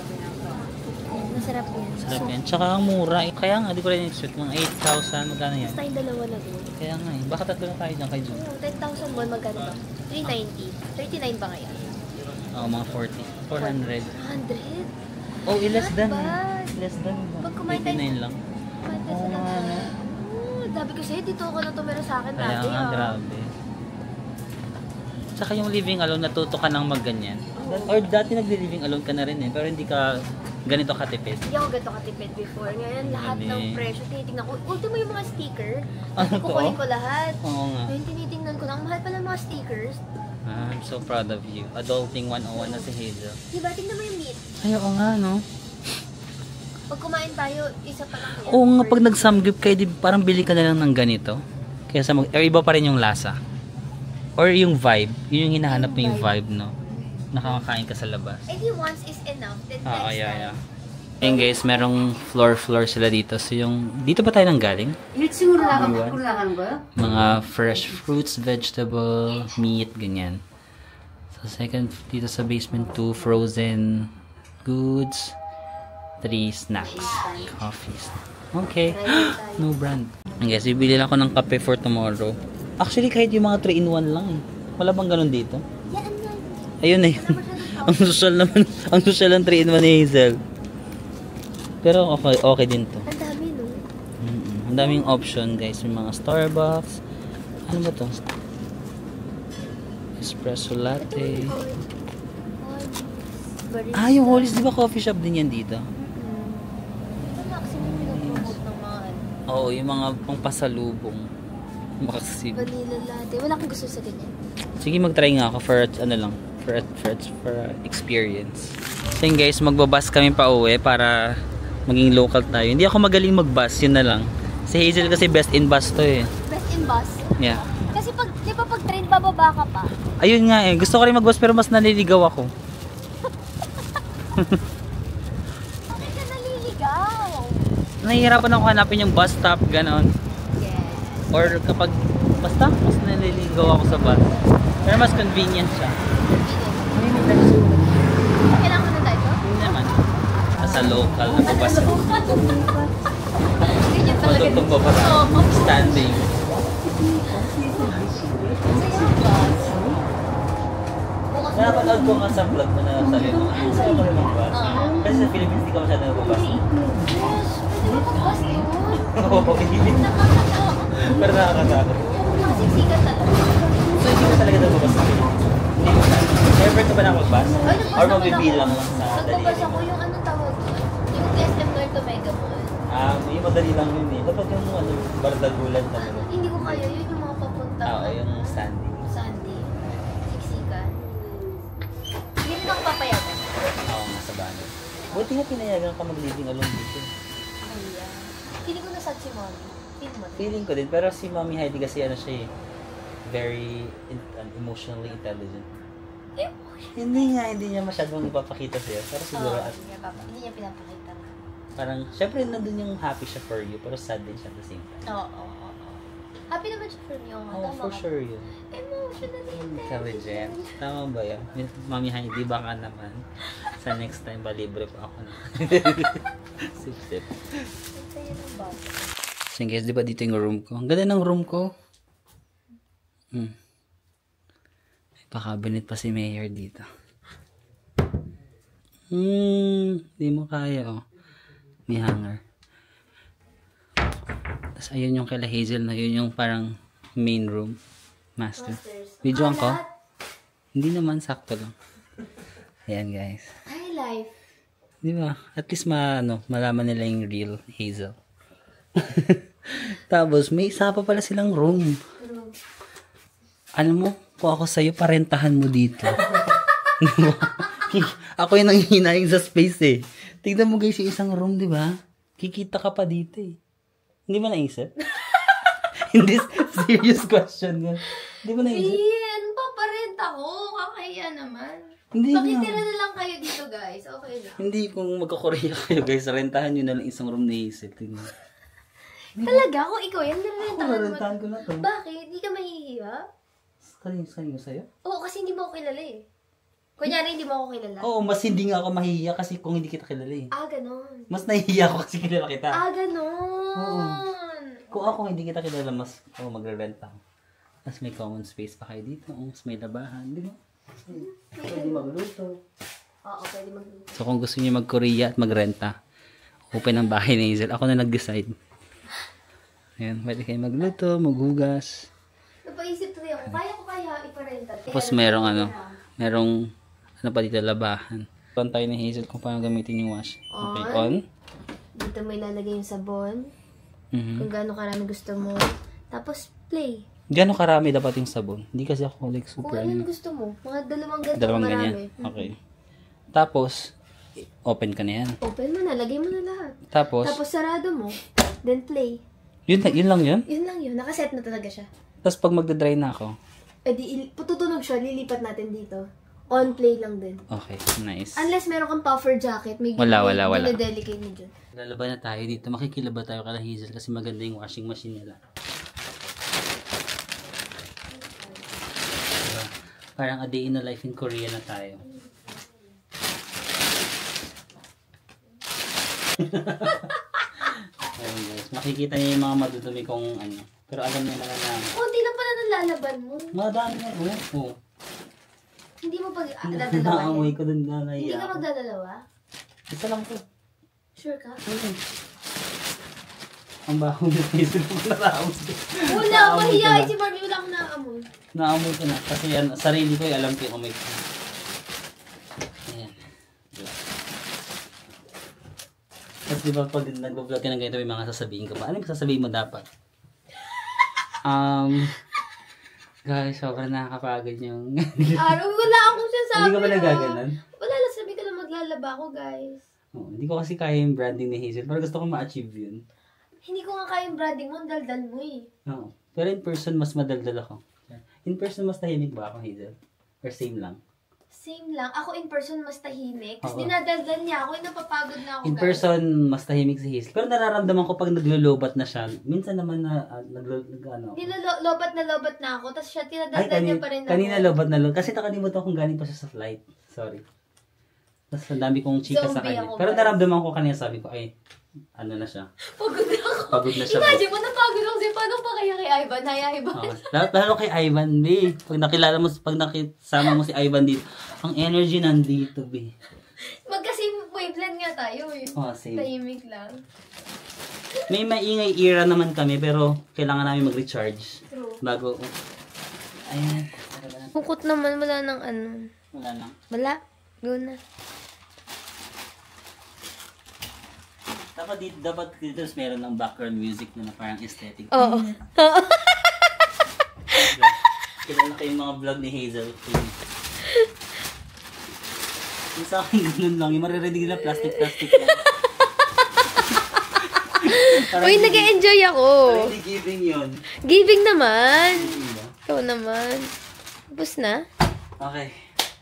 Masarap yan. Sarap yan. Tsaka ang mura. Kaya nga, di ko rin expect. Mga 8,000. Magkano yan? Basta yung dalawa na doon. Kaya nga eh. Baka tatlo na tayo dyan kay Jun. 10,000 won, magkano ba? 390. 39 ba ngayon? Oo, mga 40. 400. 100? Oh, less than. bad. Less than. Pag kumain tayo- 89 lang. Madness Oo na nga, no? Sabi ko sa'yo, dito ako na tumira sa akin Kaya dati. nga, grabe. Tsaka yung living alone, natuto ka nang magganyan. Or dati nagli-living alone ka na rin eh. Pero hindi ka ganito katipid. Hindi ako ganito katipid before. Ngayon, lahat ng Hindi. presyo, tinitingnan ko. Ultimo yung mga sticker. Ano to? Kukunin ko lahat. Oo nga. Ngayon, tinitingnan ko na. Ang mahal pala ng mga stickers. I'm so proud of you. Adulting 101 na si Hazel. Diba? Tingnan mo yung meat. Ay, oo nga, no? Pag kumain tayo, isa pa lang yan. Oo nga, pag nag-samgyup kayo, di, parang bili ka na lang ng ganito. Kaysa or iba pa rin yung lasa. Or yung vibe. Yun yung hinahanap mo yung vibe, no? Nakakakain ka sa labas. And the once is enough. Then next yeah. time. Ayun guys, merong floor sila dito. So yung, dito ba tayo nang galing? 1층으로 나가는 거야? Mga fresh fruits, vegetable, meat, ganyan. So second, dito sa basement 2, frozen goods. 3, snacks, coffees. Okay, no brand. And guys, bibili lang ako ng kape for tomorrow. Actually, kahit yung mga 3-in-1 lang eh. Wala bang ganun dito? Yan na. Ayun eh. Ang social naman, ang social ng 3-in-1 ni Hazel. Pero okay din to. Ang dami, no? Ang daming option guys. May mga Starbucks. Ano ba to? Espresso latte. Ah, yung Hollies, di ba coffee shop din yan dito? Ito maximum pinopromote ng mga ano. Oo, yung mga pangpasalubong. Maxim. Vanilla latte. Wala akong gusto sa ganyan. Sige, mag-try nga ako for ano lang. For experience. So yun guys, magbabas kami pa uwi para maging local tayo. Hindi ako magaling mag-bus, yun na lang. Si Hazel kasi best in bus to eh. Best in bus. Yeah. Kasi pag, di ba pag train, bababa ka pa. Ayun nga eh, gusto ko rin mag-bus pero mas naliligaw ako. Bakit ka naliligaw? Nahihirapan ako hanapin yung bus stop, ganon. Yes. Or kapag, basta, mas naliligaw ako sa bus. Pero mas convenient siya. Kailangan mo na tayo? Hindi naman. Sa local na bus. Ganyan talaga. Matutong babas. Standing. Napanood ko nga sa vlog mo na sabi mo, ay, sa'yo ko rin mag-bus. Kasi sa Philippines, di ka masyado nagbabas. Yes, pwede mo mag-bus yun. Oo, hindi. Nakakatakot. Pero nakakatakot. Nakasiksikan talaga. So, hindi ka talaga nagbabas sa Philippines? Hindi mo na. Never ka ba na mag-bus? Ay, nagbas Or naman mabibilang ako. lang sa Nagbabas daliri? ako yung anong tawag doon? Yung SM North to Mega Mall. Yung madali lang yun eh. Dapat yung ano, bardagulan talaga. Hindi ko kaya yun yung mga papunta. Oo, yung standing. Sandy. Siksikan. Hindi rin ako papayagan. Oo nga, sa bahay. Buti nga pinayagan ka mag-living alone dito. Ayan. Hindi ko nasad si mommy. Feeling ko din. Pero si Mommy Heidi kasi ano siya eh. Very emotionally intelligent. Hindi niya masyadong ipapakita sa'yo. Pero siguro hindi niya pinapakita. Parang, syempre nandun yung happy siya for you. Pero sad din siya at the same time. Oo. Happy naman siya for you. For sure yun. Emotionally Intelligent. Tama ba yan? Mami Heidi, baka naman. Sa next time, libre pa ako na. Sip-sip. So guys, di ba dito yung room ko? Ang ganda ng room ko. Pa-cabinet pa si Mayor dito. Di mo kaya, oh. May hanger. Tapos ayun yung kala Hazel na yun yung parang main room. Master. Videoan ko? Hindi naman, sakto lang. Ayan guys. High life. Di ba? At least malaman nila yung real Hazel. Tapos may isa pa pala silang room. Alam mo, kung ako sa'yo, parentahan mo dito. Ako yung nanghihinayang sa space eh. Tignan mo guys yung isang room, di ba? Kikita ka pa dito eh. Hindi ba naisip? Hindi, serious question yan. Hindi ba naisip? Ano pa parenta ko? Kakahiya naman. Hindi Pakitira na lang kayo dito guys. Okay lang. Hindi, kung magkakorea kayo guys, rentahan nyo na lang isang room ni Hazel. Talaga? Kung ikaw yan, Rentahan ko na to. Bakit? Hindi ka mahihiya? Kanino sa'yo? Oo, kasi hindi mo ako kilala eh. Kunyari, hindi mo ako kilala. Oo, mas hindi nga ako mahihiya kasi kung hindi kita kilala eh. Ganon. Mas nahihiya ako kasi kilala kita. Ganon. Kung ako hindi kita kilala, mas magre-rent ako. Mas may common space pa kayo dito. Mas may labahan. Di ba? Pwede magluto. Oo, pwede magluto. So kung gusto niyo mag-Korea at magrenta, open ang bahay ni Hazel. Ako na nag-decide. Ayan, pwede kayo magluto, maghugas. Napaisip tuloy ako, kaya iparenta. Tapos merong pa dito, labahan. On tayo ni Hazel kung paano gamitin yung wash. Okay, on. Dito may lalagay yung sabon. Kung gaano karami gusto mo. Tapos, play. Gaano karami dapat yung sabon? Hindi kasi ako like super. Kung ano gusto mo. Mga dalawang Dalawang marami. ganyan. Okay. Tapos, open ka na yan. Open mo na, lagay mo na lahat. Tapos sarado mo. Then play. Yun lang yun? Yun lang yun. Nakaset na talaga siya. Tapos pag magdadry na ako, tutunog siya, lilipat natin dito. On play lang din. okay, nice. Unless meron kang puffer jacket, may Wala. delicate mo dyan. Lalaba na tayo dito. Makikilaba tayo kala Hazel kasi maganda yung washing machine nila. Diba? Parang a day in a life in Korea na tayo. Ayun guys, makikita niyo yung mga madudumi kong ano. Pero alam niyo naman na Kunti lang pala nalalaban mo. madami na. Oo. Hindi mo pag dadalawa Naamoy yan. ko dun na Hindi naiya ka ako. magdadalawa? Isa lang to. Sure ka? Ang baho ni Hazel kung naraos ko. Wala, mahiya. Si Barbie, wala akong naamoy. Naamoy ko na. Kasi yan, sarili ko alam ko yung amoy ko. Ayan. Tapos di ba pag nag-vlog ka ng ganito, may mga sasabihin ka pa. Ano yung sasabihin mo dapat? Guys, sobrang nakakapagod yung... Araw, wala akong sinasabi. Hindi ka ba nagaganan? Wala lang, sabi ko lang maglalaba ako, guys. Oh, hindi ko kasi kaya yung branding ni Hazel. Pero gusto ko ma-achieve yun. Hindi ko nga kaya yung branding mo, daldal mo eh. Oo. Pero in person, mas madaldal ako. In person, mas tahimik ba ako, Hazel? Or same lang? Same lang. Ako in person mas tahimik. Kasi Oo. dinadaldal niya ako. Napapagod na ako. In person, mas tahimik si Hazel. Pero nararamdaman ko pag naglulubat na siya. Minsan naman na ano. Lobat na ako. Tapos siya, tinadaldal niya pa rin ako. Kanina lobat na lobat. Kasi nakalimutan kong galing pa siya sa flight. Sorry. Tapos ang dami kong chika sa Zombie kanya. ako, Pero guys. naramdaman ko kanina, sabi ko, ay, ano na siya. Pagod na ako. Pagod na siya. Imagine mo, napagod ako siya. Paano pa kaya kay Ivan? Hi, Ivan. Oh, lalo kay Ivan, B. Pag nakilala mo, pag nakisama mo si Ivan dito, ang energy nandito, B. Magkasame wavelength nga tayo eh. Oh, same. Tahimik lang. May maingay era naman kami, pero kailangan namin mag-recharge. True. Bago, ayan. Bukot naman, wala nang ano. Wala lang. Wala. Go na. Dapat dito meron ng background music na parang aesthetic. Oo. Kilala ko yung mga vlog ni Hazel. Yung sa akin, ganun lang. Yung maririnig nila plastic lang. Uy, nag-enjoy ako. Hindi giving yun. Giving naman. Ikaw naman. Tapos na? Okay,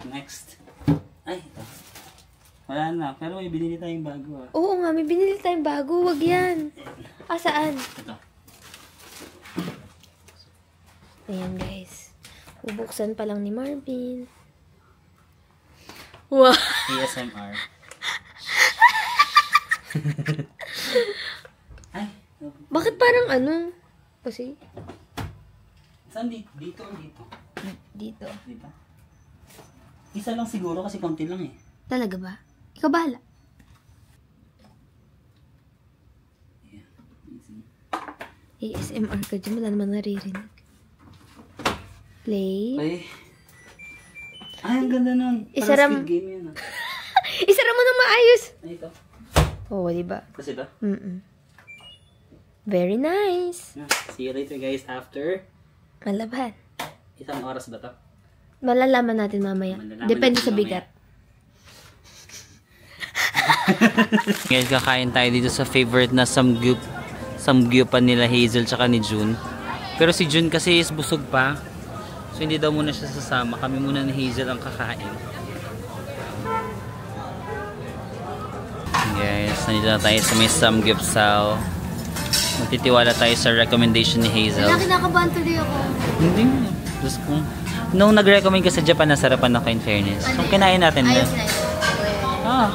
next. Ay, ito. Wala na, pero may binili tayong bago ah. Oo nga, may binili tayong bago. Wag yan. Ah, saan? Ito. Ayan, guys. Bubuksan pa lang ni Marvin. Wow. ASMR. Ay. Bakit parang ano? Kasi, Saan dito? Dito o dito? dito. Dito? Isa lang siguro kasi konti lang eh. Talaga ba? Ikaw bahala. Yeah. Easy. ASMR ka dyan. Wala naman naririnig. Play. Ay. Ay, ang ganda nun. Isara Parang Squid Game yun ah. Isara mo na maayos. Ay, ito. Oo, diba? Kasi ito. Very nice. Yeah. See you later guys after. Malaban. Isang oras ba to? Malalaman natin mamaya. Malalaman Depende natin sa mamaya. bigat. Guys, kakain tayo dito sa favorite na samgyupan nila Hazel tsaka ni June. Pero si June kasi is busog pa. So hindi daw muna siya sasama. Kami muna ni Hazel ang kakain. Guys, nandito na tayo sa may samgyupsal. Magtitiwala tayo sa recommendation ni Hazel. Kinakabahan tuloy ako. Hindi. Diyos ko. Nung nag-recommend ka sa Japan, nasarapan ako in fairness. So kinain natin na. Ah.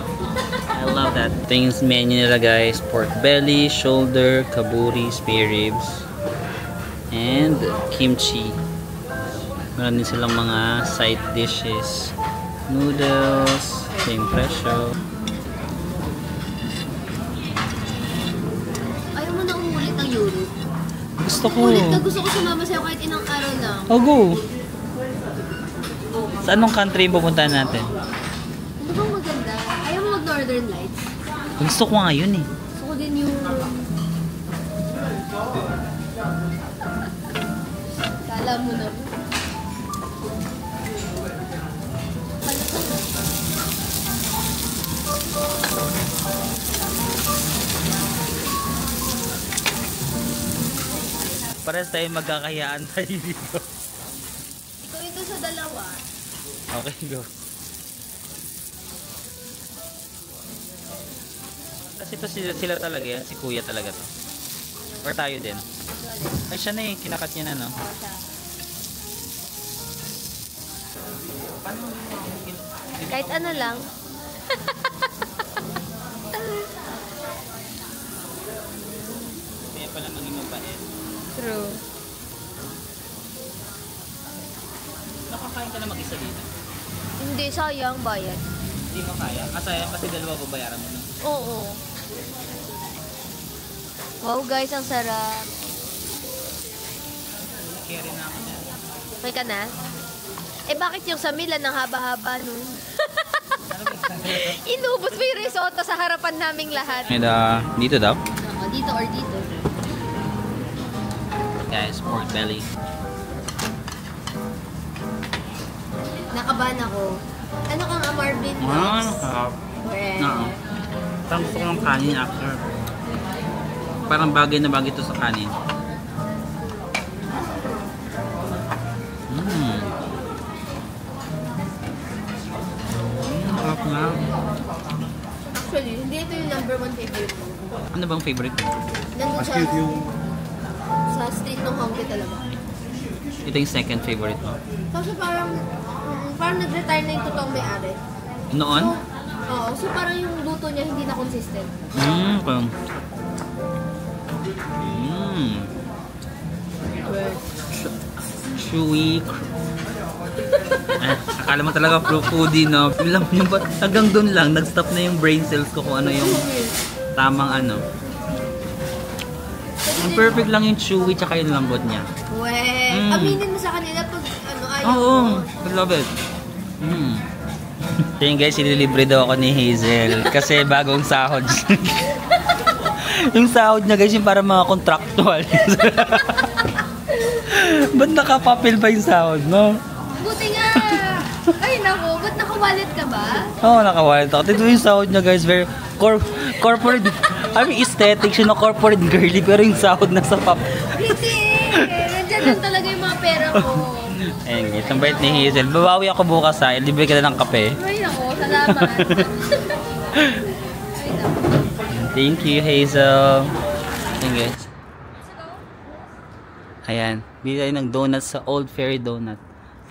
I love that. Ito yung menu nila guys. Pork belly, shoulder, kaburi, spare ribs, and kimchi. Meron din silang mga side dishes. Noodles, same presyo. Ayaw mo na umulit ng Europe. Gusto ko. Gusto ko sumama sa'yo kahit inang araw lang. Oh, go. Sa anong country yung pupuntahan natin? Ano bang maganda? Ayaw mo mag-Northern Lights? Gusto ko nga yun eh. Gusto ko din yung... Kala mo na. Parehas tayo magkakayaan tayo dito. Ikaw ito sa dalawa. Okay, go. Kasi ito sila talaga yan. Si kuya talaga to. Or tayo din. Ay siya na eh. Kinakat niya na no. Kahit ano lang. Kaya pala maging mabait. True. Nakakain ka na mag-isa dito. Hindi, sayang bayad. Hindi mo kaya. Sayang kasi dalawa babayaran mo na. Oo. Wow guys, ang sarap. Carry na ako dyan. May ka na? Eh bakit yung sa Milan ang haba-haba nun? Inubos mo yung risotto sa harapan naming lahat. And dito daw? Dito or dito. Guys, pork belly. Nakabahan ako. Ano kang Marvin? Sarap. Oo. Parang gusto ko ng kanin after. Parang bagay na bagay ito sa kanin. Sarap na. Actually, hindi ito yung number 1 favorite ko. Ano bang favorite mo? Nandun sa street ng Hongkong talaga. Ito yung second favorite mo. Kasi parang nag-retire na yung totoong may-ari. Noon? Oo, so parang yung luto niya hindi na consistent. Chewy. Akala mo talaga foodie, no? Alam nyo ba? Hanggang doon lang, nag-stop na yung brain cells ko kung ano yung tamang ano. Ang perfect lang yung chewy tsaka yung lambot niya. Aminin mo sa kanila pag ano, ayaw Oo, mo. I love it. So yun guys, ililibre daw ako ni Hazel kasi bagong sahod. Yung sahod niya guys, yung para mga contractual. Ba't nakapapil ba yung sahod mo? Buti nga! Ay naku, ba't naka-wallet ka ba? Oo, naka-wallet ako. Ito yung sahod niya guys, very corporate Kami aesthetic siya na corporate girly pero yung sahod na sa pop. Hindi! Nandiyan lang talaga yung mga pera ko. Ayun guys, ang bait ni Hazel. Babawi ako bukas ha. Libre ka na ng kape. Ay ako, salamat. Thank you, Hazel. Ayun guys. Ayan. Bili tayo ng donut sa Old Fairy Donut.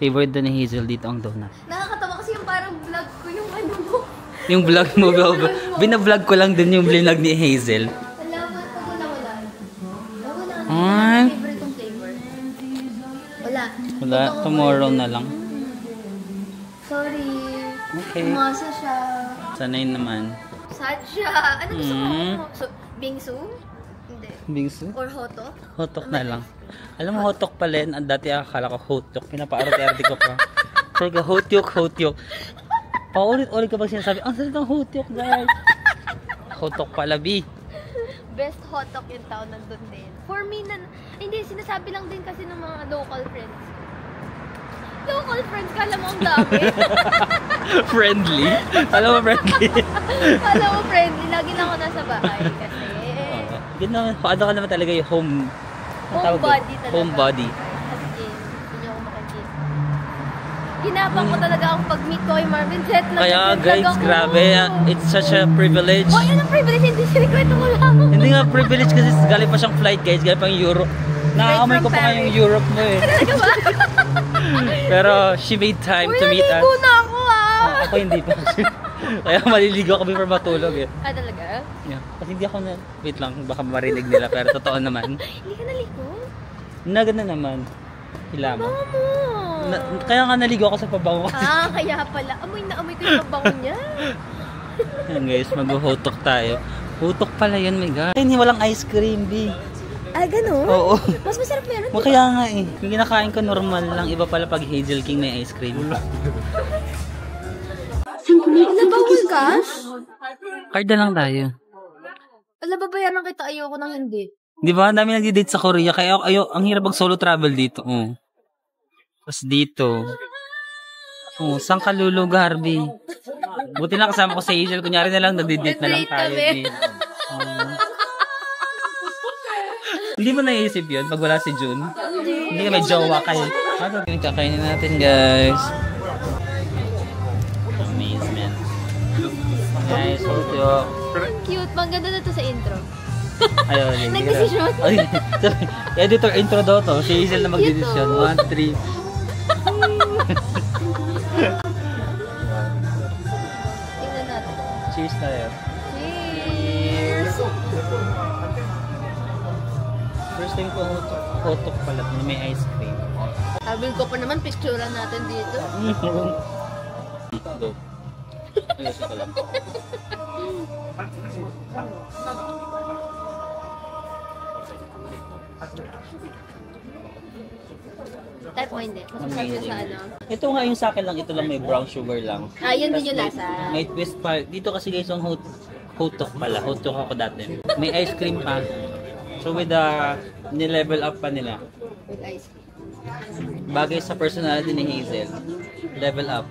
Favorite doon ni Hazel dito ang donut. Nakakatawa kasi yung parang vlog ko yung ano mo. Yung vlog mo, bina-vlog ko lang din yung vlog ni Hazel. Salamat pag wala. Ay. Favorite kong flavor. Wala. Wala, tomorrow na lang. Sorry. Okay. Umasa siya. Sanay naman. Sad siya. Ano gusto mo? Bingsu? Hindi. Bingsu? Or hotok? Hotok na lang. Alam mo, hotok pala yun. Dati akala ko hotok. Pinapaarot-arte ko pa. Sabi ko, hotyok. Paulit-ulit ka pag sinasabi, ang sarap ng hotyok, guys. Hotok pala, B. Best hotok yung town nandun din. For me, hindi, sinasabi lang din kasi ng mga local friends. Local friends, kala mo ang dami. Friendly? Alam mo, friendly? Kala mo friendly, lagi lang ako nasa bahay kasi. Ano ka naman talaga yung Homebody talaga. Homebody. As in, hindi ako makagin. Ginapang ko talaga ang pag-meet ko kay Marvin. Jet lang. Kaya guys, grabe. It's such a privilege. Oh, yun ang privilege. Hindi sinikwento ko lang. Hindi nga privilege kasi galing pa siyang flight guys. Galing pang Europe. Nakaamoy ko pa nga yung Europe mo eh. Talaga ba? Pero she made time to meet us. Naligo na ako Ako hindi pa. Kaya maliligo ako before matulog eh. Talaga? Yeah. Kasi hindi ako na... Wait lang, baka marinig nila. Pero totoo naman. Hindi ka naligo? Naganda naman. Hilama. Bango mo. Kaya nga naligo ako sa pabango. Kaya pala. Amoy na amoy ko yung pabango niya. Yan guys, mag-hotok tayo. Hotok pala yun, my God. Hindi walang ice cream, B. Gano'n? Oo. Mas masarap meron. Kaya nga eh. Yung kinakain ko normal lang. Iba pala pag Hazel King may ice cream. Nabawal cash? Card na lang tayo. Wala, babayaran kita. Ayoko nang hindi. Di ba? Ang dami nagdi-date sa Korea. Kaya ang hirap mag solo travel dito. Oh. Tapos dito. Oh, saan ka lulugar, B? Buti na kasama ko sa Hazel. Kunyari na lang, nagdi-date na lang tayo. Hindi mo naisip yun pag wala si June? Hindi ka may jowa kayo. Ano pinagkakainin natin, guys? Amazement. Guys, hold you. Cute. Maganda na to sa intro. Ayun. Nag-decision. Editor intro daw to. Si Hazel na mag-decision. 1, 3. Tingnan natin. Cheers tayo. Cheers! First time ko hotok pala na may ice cream. Sabi ko pa naman, picturean natin dito. Go. Ayos ko lang. Type mo hindi. Masasarap sa ano. Ito nga yung sa akin lang, ito lang may brown sugar lang. Yun din yung lasa. May twist pa. Dito kasi guys, yung hotok pala. Hotok ako dati. May ice cream pa. So with the ni-level up pa nila. With ice cream. Bagay sa personality ni Hazel. Level up.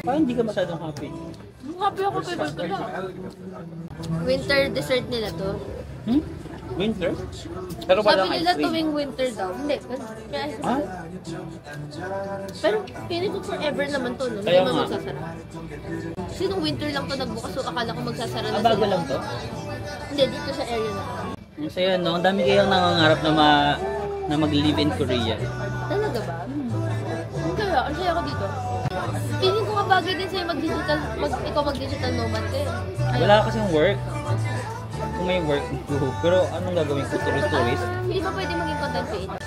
Parang hindi ka masyadong happy. Happy ako, favorite ko lang. Winter dessert nila to. Winter? Pero Sabi walang nila ice cream. tuwing winter daw. Hindi. May ice cream. Pero feeling ko forever naman to. No? Hindi Kaya naman nga. magsasara. Kasi nung winter lang to nagbukas. So akala ko magsasara na Bago sila. lang to? Hindi, dito sa area na to. Ang saya no, ang dami kayang nangangarap na mag-live in Korea. Talaga ba? Kaya, ang saya ko dito. Feeling ko nga bagay din sa'yo ikaw mag-digital nomad ka eh. Wala kasing work. Kung may work, go. Pero anong gagawin ko? Tourist? Hindi ba pwede maging content creator?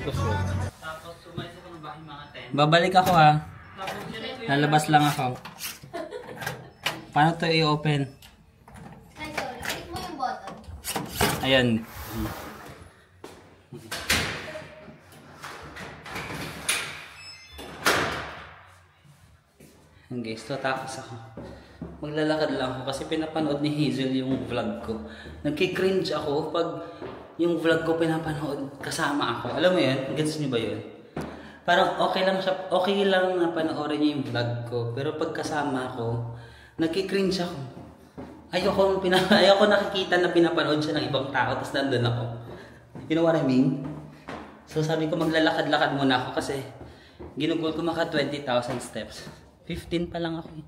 Ko sure. Babalik ako ha. Lalabas lang ako. Paano to i-open? Ay, sorry. Click mo yung button. Ayan. Ayan guys, tatakas ako. Maglalakad lang ako kasi pinapanood ni Hazel yung vlog ko. Nagki-cringe ako pag yung vlog ko pinapanood kasama ako. Alam mo yun? Gets niyo ba yun? Parang okay lang siya, okay lang na panoorin niya yung vlog ko. Pero pag kasama ako, Nagki-cringe ako. Ayoko nakikita na pinapanood siya ng ibang tao tapos nandun ako. You know what I mean? So sabi ko maglalakad-lakad muna ako kasi ginugol ko maka 20,000 steps. 15 pa lang ako eh.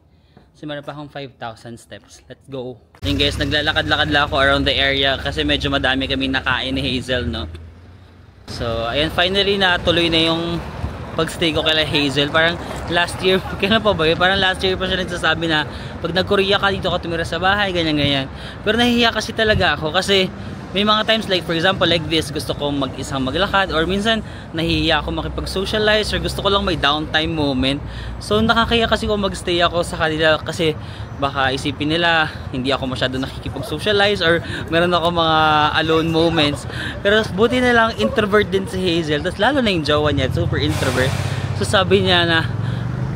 Kasi meron pa akong 5,000 steps. Let's go. Ayun guys, naglalakad-lakad lang ako around the area kasi medyo madami kami nakain ni Hazel, no? So, ayun, finally natuloy na yung pagstay ko kay Hazel. Parang last year, kailan pa ba yun? Parang last year pa siya nagsasabi na pag nag-Korea ka dito ka tumira sa bahay, ganyan-ganyan. Pero nahihiya kasi talaga ako kasi may mga times like for example like this, gusto ko mag-isang maglakad or minsan nahihiya ako makipag-socialize or gusto ko lang may downtime moment. So nakakaya kasi kung mag-stay ako sa kanila kasi baka isipin nila hindi ako masyado nakikipag-socialize or meron ako mga alone moments. Pero buti na lang introvert din si Hazel, tapos lalo na yung jowa niya, super introvert. So sabi niya na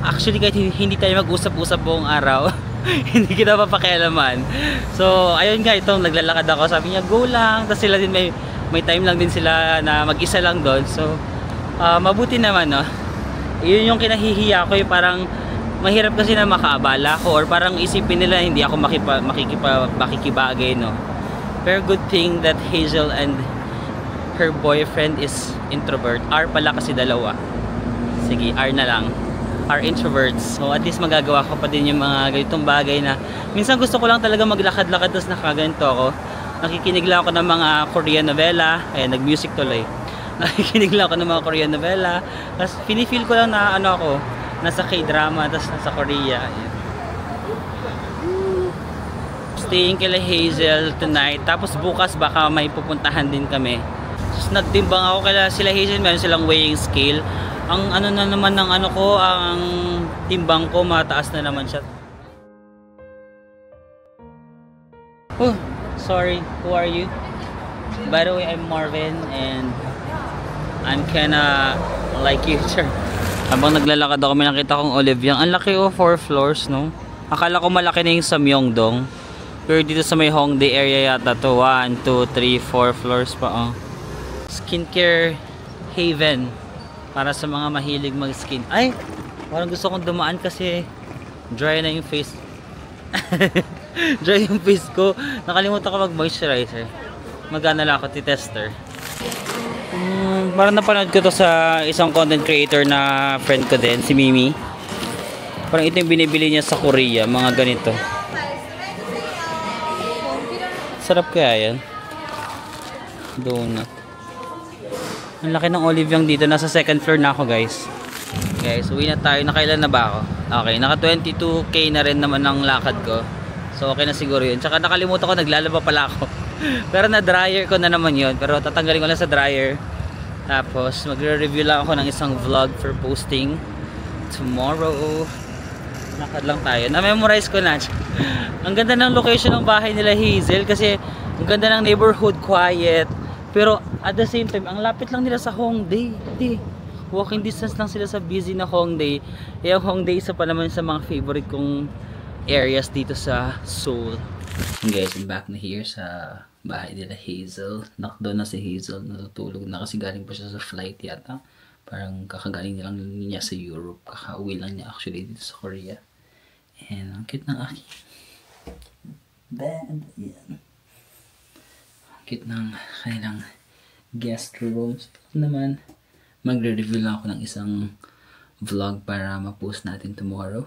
actually kahit hindi tayo mag-usap-usap buong araw hindi kita papakialaman. So ayun nga, itong naglalakad ako, sabi niya go lang, tapos sila din may time lang din sila na mag-isa lang doon. So mabuti naman, no. Yun yung kinahihiya ko, yung parang mahirap kasi na makaabala ko or parang isipin nila hindi ako makikibagay, no. Pero good thing that Hazel and her boyfriend is introvert. R pala kasi dalawa. Sige, R na lang. Are introverts. So at least magagawa ko pa din yung mga ganitong bagay na minsan gusto ko lang talaga maglakad-lakad tapos nakaganito ako. Nakikinig lang ako ng mga Korean novela. Ayan, nag-music tuloy. Nakikinig lang ako ng mga Korean novela. Tapos pinifeel ko lang na ano ako, nasa K-drama tapos nasa Korea. Ayan. Staying kila Hazel tonight. Tapos bukas baka may pupuntahan din kami. Tapos nagtimbang ako kila sila Hazel, meron silang weighing scale. Ang ano na naman ng ano ko, ang timbang ko mataas na naman siya. Oh, sorry. Who are you? By the way, I'm Marvin and I'm kinda like you, sir. Habang naglalakad ako, may nakita kong Olivia. Ang laki, oh, 4 floors, no? Akala ko malaki na yung sa Myeongdong. Pero dito sa may Hongdae area yata to. 1, 2, 3, 4 floors pa, oh. Skincare haven. Para sa mga mahilig mag-skin. Ay! Parang gusto kong dumaan kasi dry na yung face. Dry yung face ko. Nakalimutan ko mag-moisturizer. Magana lang ako, tester. Parang napanood ko to sa isang content creator na friend ko din, si Mimi. Parang ito yung binibili niya sa Korea. Mga ganito. Sarap kaya yan. Donut. Ang laki ng Oliviang dito. Nasa second floor na ako, guys. Guys, uwi na tayo. Nakailan na ba ako? Okay, naka 22k na rin naman ang lakad ko. So okay na siguro yun. Tsaka nakalimutan ko, naglalaba pala ako. Pero na-dryer ko na naman yun. Pero tatanggalin ko lang sa dryer. Tapos magre-review lang ako ng isang vlog for posting tomorrow. Lakad lang tayo. Na-memorize ko na. Ang ganda ng location ng bahay nila Hazel. Kasi ang ganda ng neighborhood, quiet. Pero at the same time, ang lapit lang nila sa Hongdae. Walking distance lang sila sa busy na Hongdae. Yung Hongdae isa pa naman sa mga favorite kong areas dito sa Seoul. And guys, I'm back na here sa bahay nila Hazel. Nakdoon na si Hazel, natutulog na kasi galing pa siya sa flight yata. Parang kakagaling lang niya sa Europe. Kakauwi lang niya actually dito sa Korea. And ang cute ng aking bed. Yan. Cute ng kanilang guest rooms. Naman, magre-review lang ako ng isang vlog para ma-post natin tomorrow.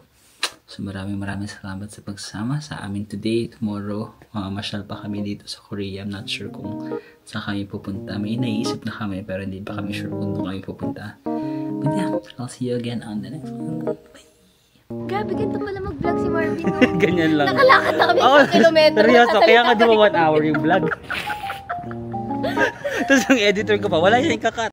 So maraming salamat sa pagsama sa amin today. Tomorrow, masyal pa kami dito sa Korea. I'm not sure kung saan kami pupunta. May naiisip na kami pero hindi pa kami sure kung doon kami pupunta. But yeah, I'll see you again on the next one. Bye! Grabe, ganito pala mag-vlog si Marvin. Ganyan lang. Nakalakad na kami sa kilometro. Seryoso, kaya nga di ba 1 hour yung vlog? Tapos yung editor ko pa, wala yung kakat.